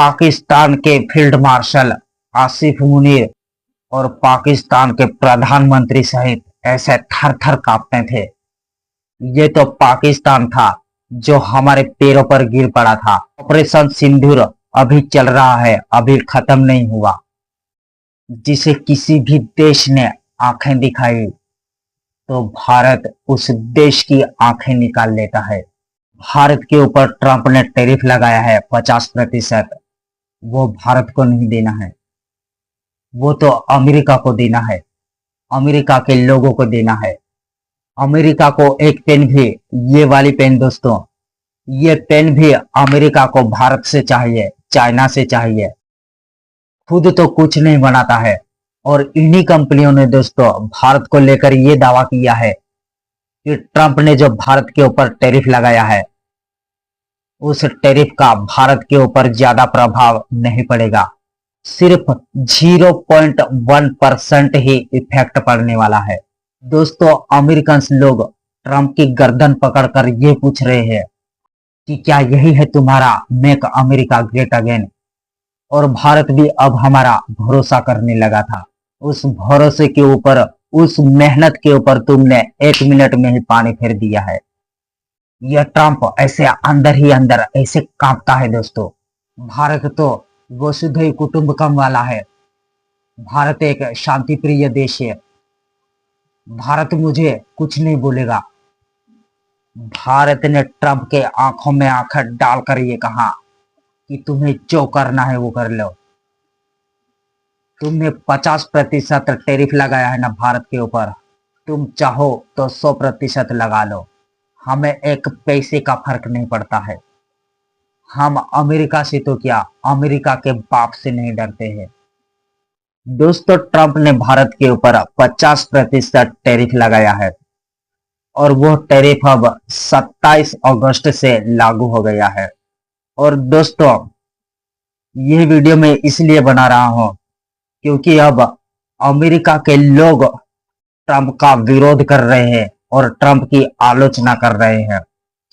पाकिस्तान के field marshal Asif Munir और पाकिस्तान के प्रधानमंत्री सहित ऐसे थर थर कांपते थे। ये तो पाकिस्तान था जो हमारे पैरों पर गिर पड़ा था। ऑपरेशन सिंदूर अभी चल रहा है, अभी खत्म नहीं हुआ। जिसे किसी भी देश ने आंखें दिखाई तो भारत उस देश की आंखें निकाल लेता है। भारत के ऊपर ट्रंप ने टैरिफ लगाया है 50%। वो भारत को नहीं देना है, वो तो अमेरिका को देना है, अमेरिका के लोगों को देना है। अमेरिका को एक पेन भी, ये वाली पेन दोस्तों, ये पेन भी अमेरिका को भारत से चाहिए, चाइना से चाहिए। खुद तो कुछ नहीं बनाता है और इन्हीं कंपनियों ने दोस्तों भारत को लेकर ये दावा किया है कि ट्रंप ने जो भारत के ऊपर टैरिफ लगाया है उस टैरिफ का भारत के ऊपर ज्यादा प्रभाव नहीं पड़ेगा। सिर्फ 0.1% ही इफेक्ट पड़ने वाला है। दोस्तों अमेरिकन लोग ट्रंप की गर्दन पकड़कर ये पूछ रहे हैं कि क्या यही है तुम्हारा मेक अमेरिका ग्रेट अगेन। और भारत भी अब हमारा भरोसा करने लगा था। उस भरोसे के ऊपर, उस मेहनत के ऊपर तुमने 1 मिनट में ही पानी फेर दिया है। यह ट्रंप ऐसे अंदर ही अंदर ऐसे कांपता है दोस्तों। भारत तो वसुधैव कुटुंबकम वाला है। भारत एक शांति प्रिय देश है। भारत मुझे कुछ नहीं बोलेगा। भारत ने ट्रंप के आंखों में आंखें डालकर ये कहा कि तुम्हें जो करना है वो कर लो। तुमने 50% टैरिफ लगाया है ना भारत के ऊपर, तुम चाहो तो 100% लगा लो। हमें एक पैसे का फर्क नहीं पड़ता है। हम अमेरिका से तो क्या, अमेरिका के बाप से नहीं डरते हैं। दोस्तों ट्रंप ने भारत के ऊपर 50% टैरिफ लगाया है और वो टैरिफ अब 27 अगस्त से लागू हो गया है। और दोस्तों यह वीडियो मैं इसलिए बना रहा हूं क्योंकि अब अमेरिका के लोग ट्रंप का विरोध कर रहे हैं और ट्रंप की आलोचना कर रहे हैं,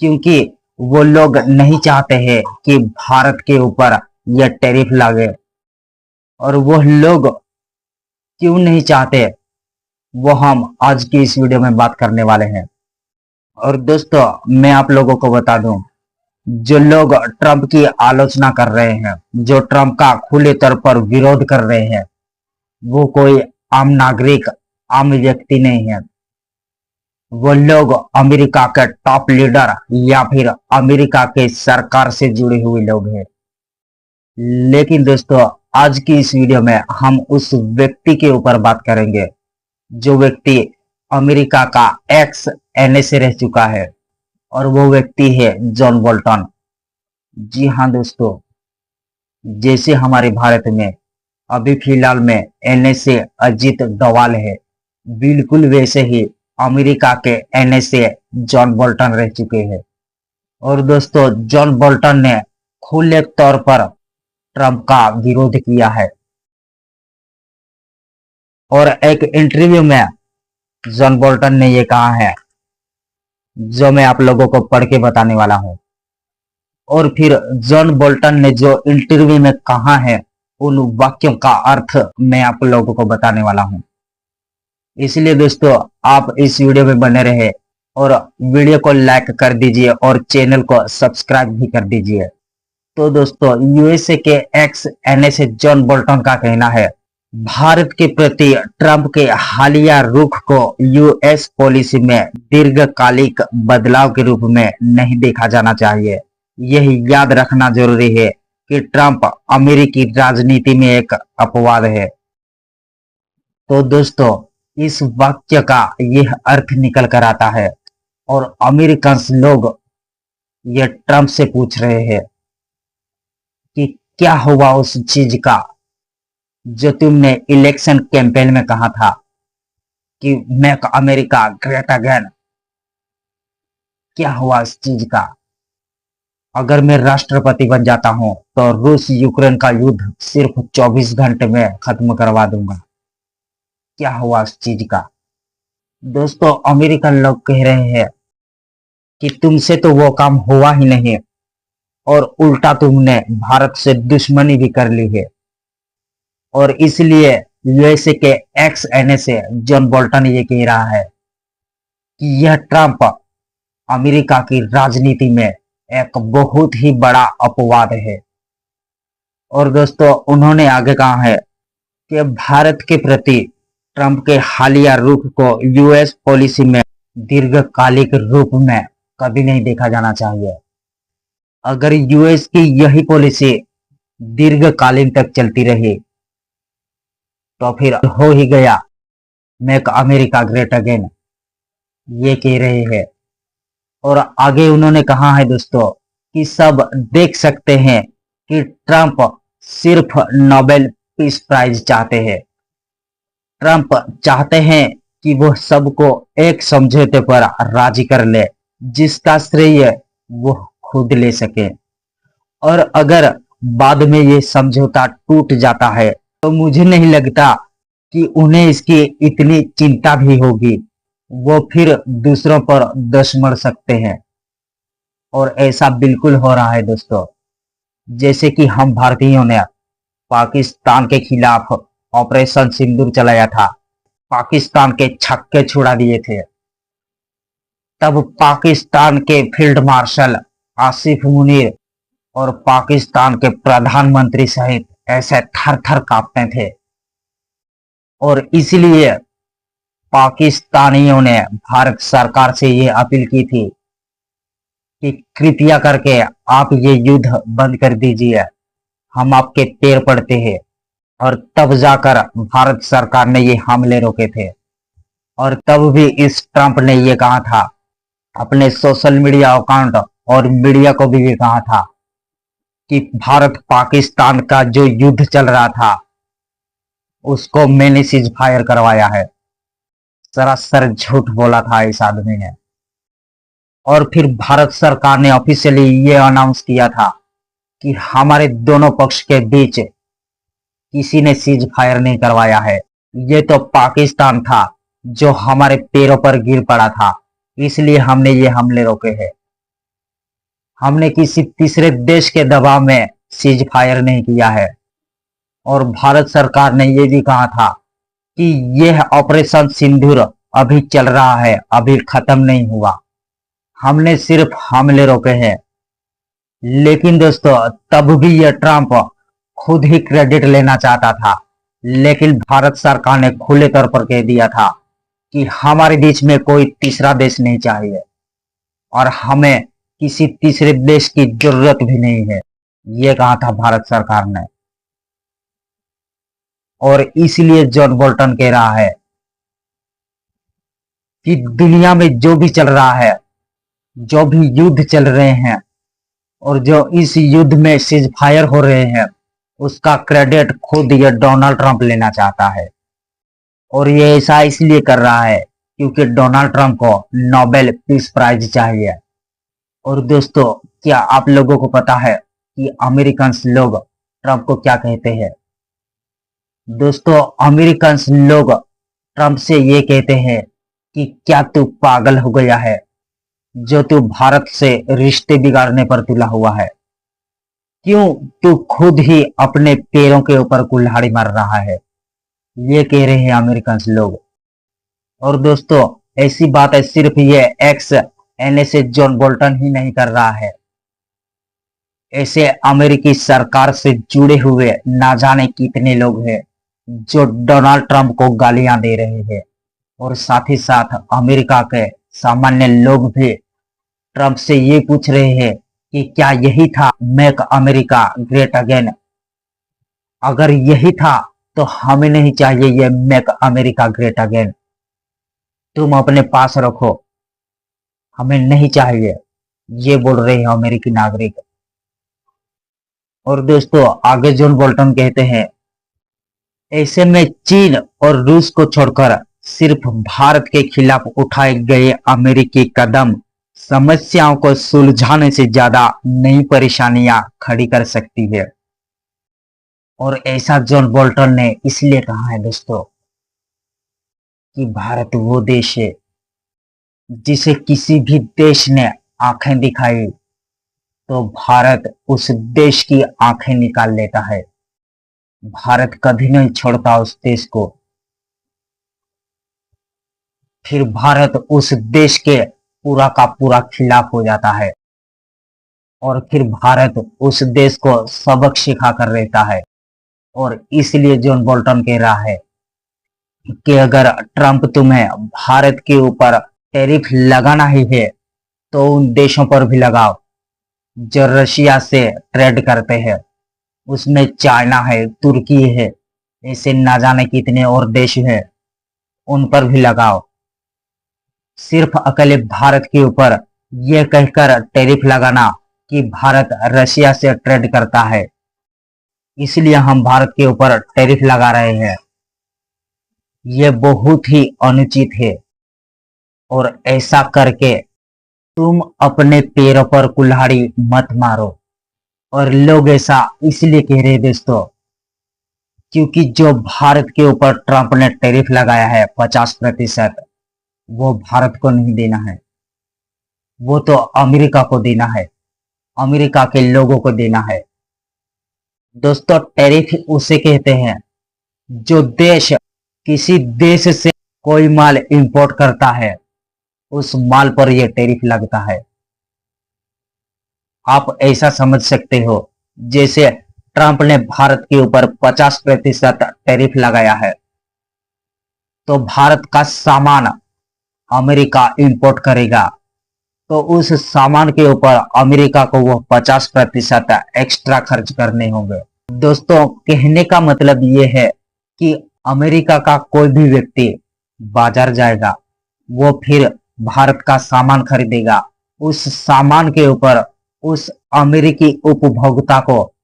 क्योंकि वो लोग नहीं चाहते हैं कि भारत के ऊपर यह टैरिफ लगे। और वो लोग क्यों नहीं चाहते वो हम आज की इस वीडियो में बात करने वाले हैं। और दोस्तों मैं आप लोगों को बता दूं, जो लोग ट्रंप की आलोचना कर रहे हैं, जो ट्रंप का खुले तौर पर विरोध कर रहे हैं, वो कोई आम नागरिक, आम व्यक्ति नहीं है। वो लोग अमेरिका के टॉप लीडर या फिर अमेरिका के सरकार से जुड़े हुए लोग हैं। लेकिन दोस्तों आज की इस वीडियो में हम उस व्यक्ति के ऊपर बात करेंगे जो व्यक्ति अमेरिका का एक्स एनएसए रह चुका है, और वो व्यक्ति है जॉन बोल्टन। जी हाँ दोस्तों, जैसे हमारे भारत में अभी फिलहाल में एनएसए अजीत डोवाल है, बिल्कुल वैसे ही अमेरिका के एनएसए जॉन बोल्टन रह चुके हैं। और दोस्तों जॉन बोल्टन ने खुले तौर पर ट्रंप का विरोध किया है और एक इंटरव्यू में जॉन बोल्टन ने ये कहा है जो मैं आप लोगों को पढ़ के बताने वाला हूं। और फिर जॉन बोल्टन ने जो इंटरव्यू में कहा है उन वाक्यों का अर्थ मैं आप लोगों को बताने वाला हूं। इसलिए दोस्तों आप इस वीडियो में बने रहे और वीडियो को लाइक कर दीजिए और चैनल को सब्सक्राइब भी कर दीजिए। तो दोस्तों यूएसए के एक्स एनएसए जॉन बोल्टन का कहना है, भारत के प्रति ट्रंप के हालिया रुख को यूएस पॉलिसी में दीर्घकालिक बदलाव के रूप में नहीं देखा जाना चाहिए। यह याद रखना जरूरी है कि ट्रंप अमेरिकी राजनीति में एक अपवाद है। तो दोस्तों इस वाक्य का यह अर्थ निकल कर आता है और अमेरिकन लोग यह ट्रंप से पूछ रहे हैं कि क्या हुआ उस चीज का जो तुमने इलेक्शन कैंपेन में कहा था कि मेक अमेरिका ग्रेट अगेन। क्या हुआ उस चीज का? अगर मैं राष्ट्रपति बन जाता हूं तो रूस यूक्रेन का युद्ध सिर्फ 24 घंटे में खत्म करवा दूंगा। क्या हुआ उस चीज का? दोस्तों अमेरिकन लोग कह रहे हैं कि तुमसे तो वो काम हुआ ही नहीं और उल्टा तुमने भारत से दुश्मनी भी कर ली है। और इसलिए यूएसए के एक्स एनए से जॉन बोल्टन ये कह रहा है कि यह ट्रंप अमेरिका की राजनीति में एक बहुत ही बड़ा अपवाद है। और दोस्तों उन्होंने आगे कहा है कि भारत के प्रति ट्रंप के हालिया रुख को यूएस पॉलिसी में दीर्घकालिक रूप में कभी नहीं देखा जाना चाहिए। अगर यूएस की यही पॉलिसी दीर्घकालीन तक चलती रही तो फिर हो ही गया मेक अमेरिका ग्रेट अगेन, ये कह रहे हैं। और आगे उन्होंने कहा है दोस्तों कि सब देख सकते हैं कि ट्रंप सिर्फ नोबेल पीस प्राइज चाहते हैं। ट्रंप चाहते हैं कि वो सबको एक समझौते पर राजी कर ले जिसका श्रेय वो खुद ले सके। और अगर बाद में ये समझौता टूट जाता है तो मुझे नहीं लगता कि उन्हें इसकी इतनी चिंता भी होगी। वो फिर दूसरों पर दोष मढ़ सकते हैं। और ऐसा बिल्कुल हो रहा है दोस्तों, जैसे कि हम भारतीयों ने पाकिस्तान के खिलाफ ऑपरेशन सिंदूर चलाया था, पाकिस्तान के छक्के छुड़ा दिए थे। तब पाकिस्तान के फील्ड मार्शल आसिफ मुनीर और पाकिस्तान के प्रधानमंत्री सहित ऐसे थर थर कांपते थे। और इसलिए पाकिस्तानियों ने भारत सरकार से ये अपील की थी कि कृपया करके आप ये युद्ध बंद कर दीजिए, हम आपके पैर पड़ते हैं। और तब जाकर भारत सरकार ने ये हमले रोके थे। और तब भी इस ट्रंप ने ये कहा था अपने सोशल मीडिया अकाउंट और मीडिया को भी ये कहा था कि भारत पाकिस्तान का जो युद्ध चल रहा था उसको मैंने सीज फायर करवाया है। सरासर झूठ बोला था इस आदमी ने। और फिर भारत सरकार ने ऑफिशियली ये अनाउंस किया था कि हमारे दोनों पक्ष के बीच किसी ने सीज फायर नहीं करवाया है, ये तो पाकिस्तान था जो हमारे पैरों पर गिर पड़ा था, इसलिए हमने ये हमले रोके हैं। हमने किसी तीसरे देश के दबाव में सीज फायर नहीं किया है। और भारत सरकार ने ये भी कहा था कि यह ऑपरेशन सिंदूर अभी चल रहा है, अभी खत्म नहीं हुआ, हमने सिर्फ हमले रोके हैं। लेकिन दोस्तों तब भी यह ट्रंप खुद ही क्रेडिट लेना चाहता था, लेकिन भारत सरकार ने खुले तौर पर कह दिया था कि हमारे बीच में कोई तीसरा देश नहीं चाहिए और हमें किसी तीसरे देश की जरूरत भी नहीं है, ये कहा था भारत सरकार ने। और इसलिए जॉन बोल्टन कह रहा है कि दुनिया में जो भी चल रहा है, जो भी युद्ध चल रहे हैं और जो इस युद्ध में सीज फायर हो रहे हैं, उसका क्रेडिट खुद ये डोनाल्ड ट्रंप लेना चाहता है। और ये ऐसा इसलिए कर रहा है क्योंकि डोनाल्ड ट्रंप को नोबेल पीस प्राइज चाहिए। और दोस्तों क्या आप लोगों को पता है कि अमेरिकन लोग ट्रंप को क्या कहते हैं? दोस्तों अमेरिकन लोग ट्रंप से ये कहते हैं कि क्या तू पागल हो गया है जो तू भारत से रिश्ते बिगाड़ने पर तुला हुआ है? क्यों तू खुद ही अपने पैरों के ऊपर कुल्हाड़ी मार रहा है? ये कह रहे हैं अमेरिकन लोग। और दोस्तों ऐसी बात है सिर्फ ये एक्स एनएसए जॉन बोल्टन ही नहीं कर रहा है, ऐसे अमेरिकी सरकार से जुड़े हुए ना जाने कितने लोग हैं जो डोनाल्ड ट्रंप को गालियां दे रहे हैं। और साथ ही साथ अमेरिका के सामान्य लोग भी ट्रंप से ये पूछ रहे हैं कि क्या यही था मेक अमेरिका ग्रेट अगेन? अगर यही था तो हमें नहीं चाहिए ये मेक अमेरिका ग्रेट अगेन, तुम अपने पास रखो, हमें नहीं चाहिए, ये बोल रहे हैं अमेरिकी नागरिक। और दोस्तों आगे जॉन बोल्टन कहते हैं ऐसे में चीन और रूस को छोड़कर सिर्फ भारत के खिलाफ उठाए गए अमेरिकी कदम समस्याओं को सुलझाने से ज्यादा नई परेशानियां खड़ी कर सकती है। और ऐसा जॉन बोल्टन ने इसलिए कहा है दोस्तों कि भारत वो देश है जिसे किसी भी देश ने आंखें दिखाई तो भारत उस देश की आंखें निकाल लेता है। भारत कभी नहीं छोड़ता उस देश को। फिर भारत उस देश के पूरा का पूरा खिलाफ हो जाता है और फिर भारत उस देश को सबक सिखा कर रहता है। और इसलिए जॉन बोल्टन कह रहा है कि अगर ट्रंप तुम्हें भारत के ऊपर टैरिफ लगाना ही है तो उन देशों पर भी लगाओ जो रशिया से ट्रेड करते हैं। उसमें चाइना है, तुर्की है, ऐसे ना जाने कितने और देश हैं, उन पर भी लगाओ। सिर्फ अकेले भारत के ऊपर यह कहकर टैरिफ लगाना कि भारत रशिया से ट्रेड करता है, इसलिए हम भारत के ऊपर टैरिफ लगा रहे हैं, यह बहुत ही अनुचित है। और ऐसा करके तुम अपने पैरों पर कुल्हाड़ी मत मारो। और लोग ऐसा इसलिए कह रहे हैं दोस्तों, क्योंकि जो भारत के ऊपर ट्रंप ने टैरिफ लगाया है 50%, वो भारत को नहीं देना है, वो तो अमेरिका को देना है, अमेरिका के लोगों को देना है। दोस्तों, टैरिफ उसे कहते हैं जो देश किसी देश से कोई माल इंपोर्ट करता है, उस माल पर यह टैरिफ लगता है। आप ऐसा समझ सकते हो जैसे ट्रंप ने भारत के ऊपर 50% टैरिफ लगाया है, तो भारत का सामान अमेरिका इंपोर्ट करेगा, तो उस सामान के ऊपर अमेरिका को वो 50% एक्स्ट्रा खर्च करने होंगे। दोस्तों, कहने का मतलब ये है कि अमेरिका का कोई भी व्यक्ति बाजार जाएगा, वो फिर भारत का सामान खरीदेगा, उस सामान के ऊपर उस अमेरिकी उपभोक्ता को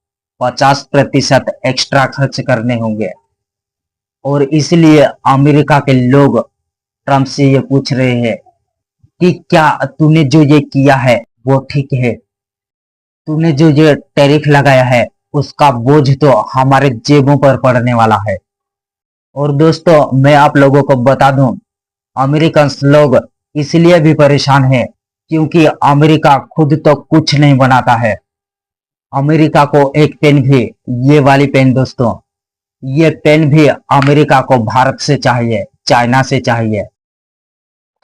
50% एक्स्ट्रा खर्च करने होंगे। और इसलिए अमेरिका के लोग ट्रंप से ये पूछ रहे हैं कि क्या तूने जो ये किया है वो ठीक है? तूने जो ये टैरिफ लगाया है उसका बोझ तो हमारे जेबों पर पड़ने वाला है। और दोस्तों, मैं आप लोगों को बता दूं, अमेरिकन लोग इसलिए भी परेशान हैं क्योंकि अमेरिका खुद तो कुछ नहीं बनाता है। अमेरिका को एक पेन भी, ये वाली पेन दोस्तों, ये पेन भी अमेरिका को भारत से चाहिए, चाइना से चाहिए,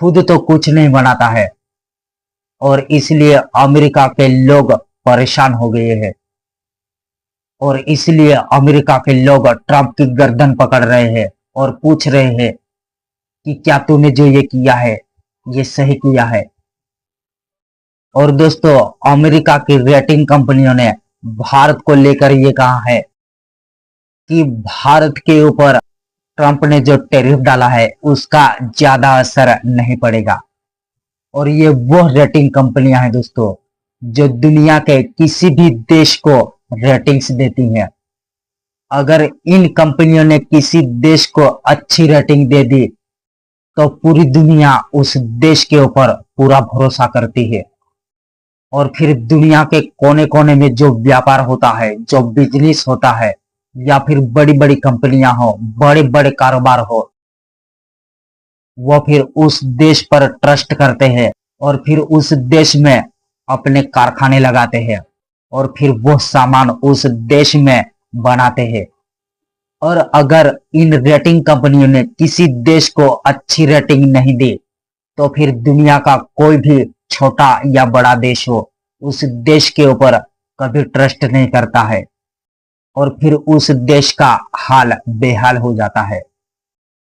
खुद तो कुछ नहीं बनाता है। और इसलिए अमेरिका के लोग परेशान हो गए हैं और इसलिए अमेरिका के लोग ट्रंप की गर्दन पकड़ रहे हैं और पूछ रहे हैं कि क्या तूने जो ये किया है ये सही किया है? और दोस्तों, अमेरिका की रेटिंग कंपनियों ने भारत को लेकर ये कहा है कि भारत के ऊपर ट्रंप ने जो टैरिफ डाला है उसका ज्यादा असर नहीं पड़ेगा। और ये वो रेटिंग कंपनियां हैं दोस्तों जो दुनिया के किसी भी देश को रेटिंग्स देती हैं। अगर इन कंपनियों ने किसी देश को अच्छी रेटिंग दे दी तो पूरी दुनिया उस देश के ऊपर पूरा भरोसा करती है। और फिर दुनिया के कोने कोने में जो व्यापार होता है, जो बिजनेस होता है, या फिर बड़ी बड़ी कंपनियां हो, बड़े बड़े कारोबार हो, वो फिर उस देश पर ट्रस्ट करते हैं और फिर उस देश में अपने कारखाने लगाते हैं और फिर वो सामान उस देश में बनाते हैं। और अगर इन रेटिंग कंपनियों ने किसी देश को अच्छी रेटिंग नहीं दी तो फिर दुनिया का कोई भी छोटा या बड़ा देश हो, उस देश के ऊपर कभी ट्रस्ट नहीं करता है और फिर उस देश का हाल बेहाल हो जाता है।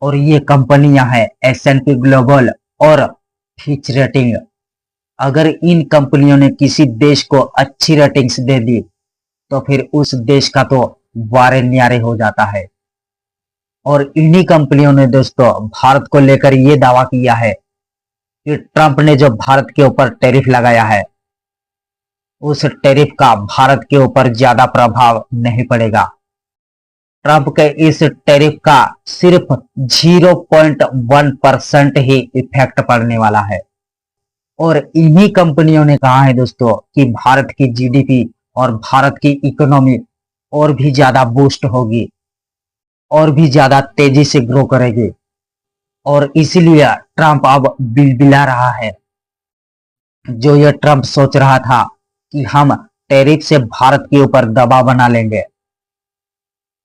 और ये कंपनियां हैं S&P ग्लोबल और फिच रेटिंग। अगर इन कंपनियों ने किसी देश को अच्छी रेटिंग्स दे दी तो फिर उस देश का तो वारे न्यारे हो जाता है। और इन्हीं कंपनियों ने दोस्तों भारत को लेकर यह दावा किया है कि ट्रंप ने जो भारत के ऊपर टैरिफ लगाया है उस टैरिफ का भारत के ऊपर ज्यादा प्रभाव नहीं पड़ेगा। ट्रंप के इस टैरिफ का सिर्फ 0.1% ही इफेक्ट पड़ने वाला है। और इन्हीं कंपनियों ने कहा है दोस्तों कि भारत की जीडीपी और भारत की इकोनॉमी और भी ज्यादा बूस्ट होगी और भी ज्यादा तेजी से ग्रो करेगी। और इसीलिए ट्रंप अब बिलबिला रहा है। जो ये ट्रंप सोच रहा था कि हम टैरिफ से भारत के ऊपर दबाव बना लेंगे।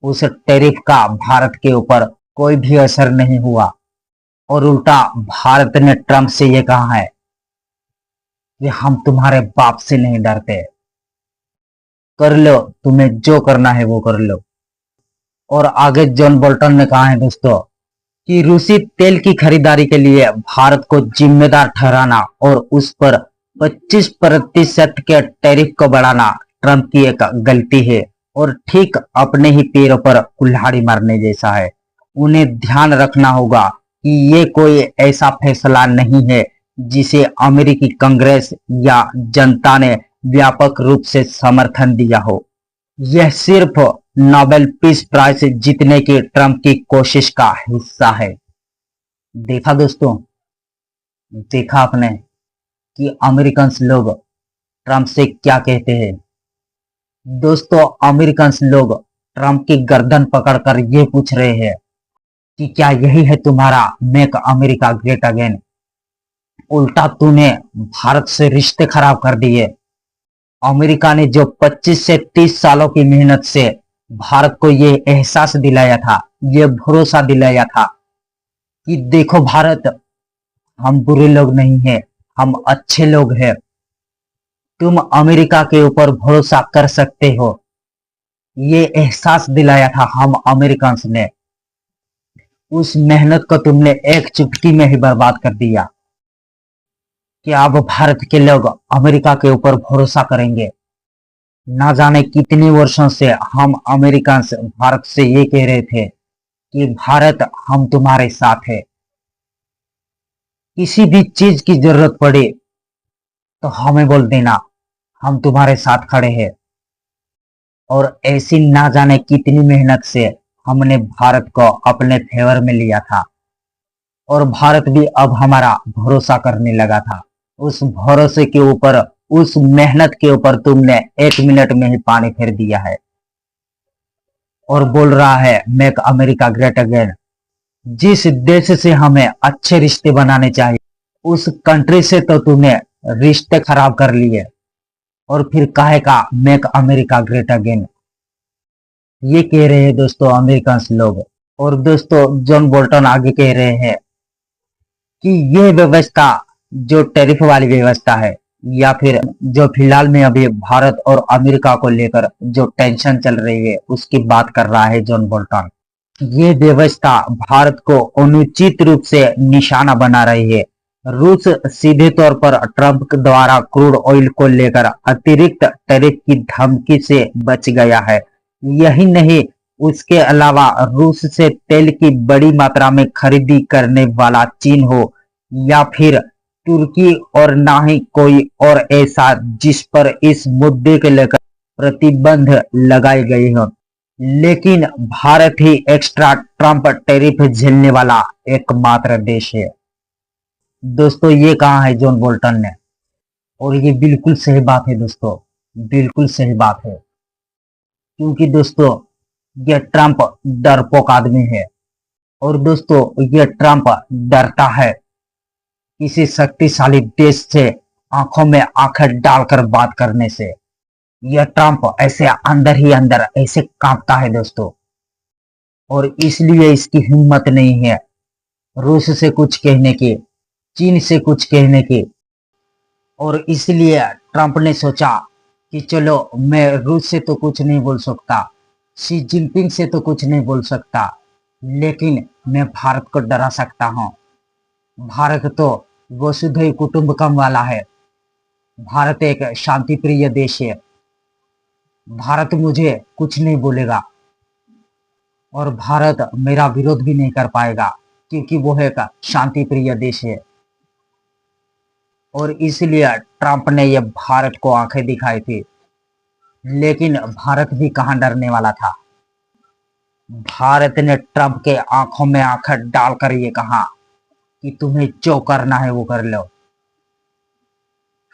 उस टैरिफ का भारत के ऊपर कोई भी असर नहीं हुआ और उल्टा भारत ने ट्रंप से ये कहा है कि हम तुम्हारे बाप से नहीं डरते, कर लो, तुम्हें जो करना है वो कर लो। और आगे जॉन बोल्टन ने कहा है दोस्तों कि रूसी तेल की खरीदारी के लिए भारत को जिम्मेदार ठहराना और उस पर 25% के टैरिफ को बढ़ाना ट्रंप की एक गलती है और ठीक अपने ही पैरों पर कुल्हाड़ी मारने जैसा है। उन्हें ध्यान रखना होगा कि ये कोई ऐसा फैसला नहीं है जिसे अमेरिकी कांग्रेस या जनता ने व्यापक रूप से समर्थन दिया हो। यह सिर्फ नोबेल पीस प्राइज जीतने की ट्रंप की कोशिश का हिस्सा है। देखा दोस्तों, देखा आपने कि अमेरिकन लोग ट्रंप से क्या कहते हैं। दोस्तों, अमेरिकन लोग ट्रंप की गर्दन पकड़कर ये पूछ रहे हैं कि क्या यही है तुम्हारा मेक अमेरिका ग्रेट अगेन। उल्टा तूने भारत से रिश्ते खराब कर दिए। अमेरिका ने जो 25 से 30 सालों की मेहनत से भारत को ये एहसास दिलाया था, ये भरोसा दिलाया था कि देखो भारत, हम बुरे लोग नहीं हैं, हम अच्छे लोग हैं, तुम अमेरिका के ऊपर भरोसा कर सकते हो, ये एहसास दिलाया था हम अमेरिकन ने। उस मेहनत को तुमने एक चुटकी में ही बर्बाद कर दिया कि अब भारत के लोग अमेरिका के ऊपर भरोसा करेंगे। ना जाने कितने वर्षों से हम अमेरिकन भारत से ये कह रहे थे कि भारत, हम तुम्हारे साथ है, किसी भी चीज की जरूरत पड़े तो हमें बोल देना, हम तुम्हारे साथ खड़े हैं। और ऐसी ना जाने कितनी मेहनत से हमने भारत को अपने फेवर में लिया था और भारत भी अब हमारा भरोसा करने लगा था। उस भरोसे के ऊपर, उस मेहनत के ऊपर तुमने 1 मिनट में ही पानी फेर दिया है और बोल रहा है मेक अमेरिका ग्रेट अगेन। जिस देश से हमें अच्छे रिश्ते बनाने चाहिए, उस कंट्री से तो तूने रिश्ते खराब कर लिए और फिर कहेगा मेक अमेरिका ग्रेट अगेन। ये कह रहे हैं दोस्तों अमेरिकन लोग। और दोस्तों, जॉन बोल्टन आगे कह रहे हैं कि ये व्यवस्था, जो टैरिफ वाली व्यवस्था है, या फिर जो फिलहाल में अभी भारत और अमेरिका को लेकर जो टेंशन चल रही है उसकी बात कर रहा है जॉन बोल्टन। ये व्यवस्था भारत को अनुचित रूप से निशाना बना रही है। रूस सीधे तौर पर ट्रंप द्वारा क्रूड ऑयल को लेकर अतिरिक्त टैरिफ की धमकी से बच गया है। यही नहीं, उसके अलावा रूस से तेल की बड़ी मात्रा में खरीदी करने वाला चीन हो या फिर तुर्की, और ना ही कोई और ऐसा जिस पर इस मुद्दे के लेकर प्रतिबंध लगाए गए हों। लेकिन भारत ही एक्स्ट्रा ट्रंप टैरिफ झेलने वाला एकमात्र देश है। दोस्तों, ये कहा है जॉन बोल्टन ने और ये बिल्कुल सही बात है दोस्तों, बिल्कुल सही बात है। क्योंकि दोस्तों, ये ट्रंप डरपोक आदमी है और दोस्तों, ये ट्रंप डरता है किसी शक्तिशाली देश से आंखों में आंखें डालकर बात करने से। यह ट्रंप ऐसे अंदर ही अंदर ऐसे कांपता है दोस्तों, और इसलिए इसकी हिम्मत नहीं है रूस से कुछ कहने की, चीन से कुछ कहने की। और इसलिए ट्रंप ने सोचा कि चलो, मैं रूस से तो कुछ नहीं बोल सकता, शी जिनपिंग से तो कुछ नहीं बोल सकता, लेकिन मैं भारत को डरा सकता हूँ। भारत तो वसुधैव कुटुंबकम वाला है, भारत एक शांति प्रिय देश है, भारत मुझे कुछ नहीं बोलेगा और भारत मेरा विरोध भी नहीं कर पाएगा क्योंकि वो एक शांति प्रिय देश है। और इसलिए ट्रंप ने ये भारत को आंखें दिखाई थी। लेकिन भारत भी कहां डरने वाला था। भारत ने ट्रंप के आंखों में आंखें डालकर ये कहा कि तुम्हें जो करना है वो कर लो।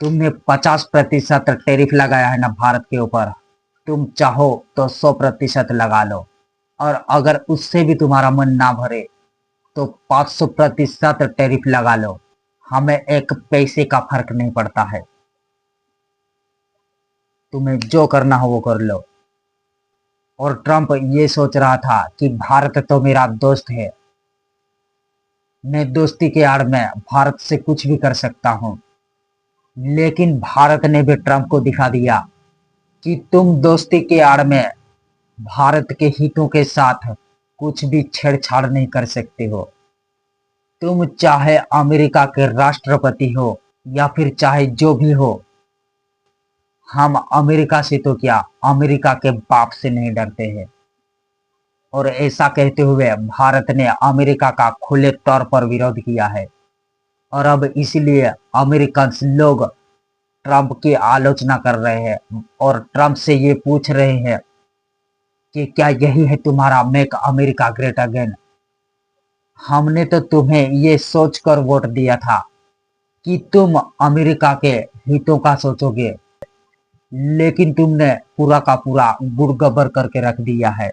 तुमने 50% टैरिफ लगाया है ना भारत के ऊपर, तुम चाहो तो 100% लगा लो, और अगर उससे भी तुम्हारा मन ना भरे तो 500% टैरिफ लगा लो, हमें एक पैसे का फर्क नहीं पड़ता है। तुम्हें जो करना हो वो कर लो। और ट्रम्प ये सोच रहा था कि भारत तो मेरा दोस्त है, मैं दोस्ती के आड़ में भारत से कुछ भी कर सकता हूँ। लेकिन भारत ने भी ट्रम्प को दिखा दिया कि तुम दोस्ती के आड़ में भारत के हितों के साथ कुछ भी छेड़छाड़ नहीं कर सकते हो। तुम चाहे अमेरिका के राष्ट्रपति हो या फिर चाहे जो भी हो, हम अमेरिका से तो क्या, अमेरिका के बाप से नहीं डरते हैं। और ऐसा कहते हुए भारत ने अमेरिका का खुले तौर पर विरोध किया है। और अब इसलिए अमेरिकन लोग ट्रम्प की आलोचना कर रहे हैं और ट्रम्प से ये पूछ रहे हैं कि क्या यही है तुम्हारा मेक अमेरिका ग्रेट अगेन। हमने तो तुम्हें ये सोचकर वोट दिया था कि तुम अमेरिका के हितों का सोचोगे, लेकिन तुमने पूरा का पूरा गुड़ गब्बर करके रख दिया है।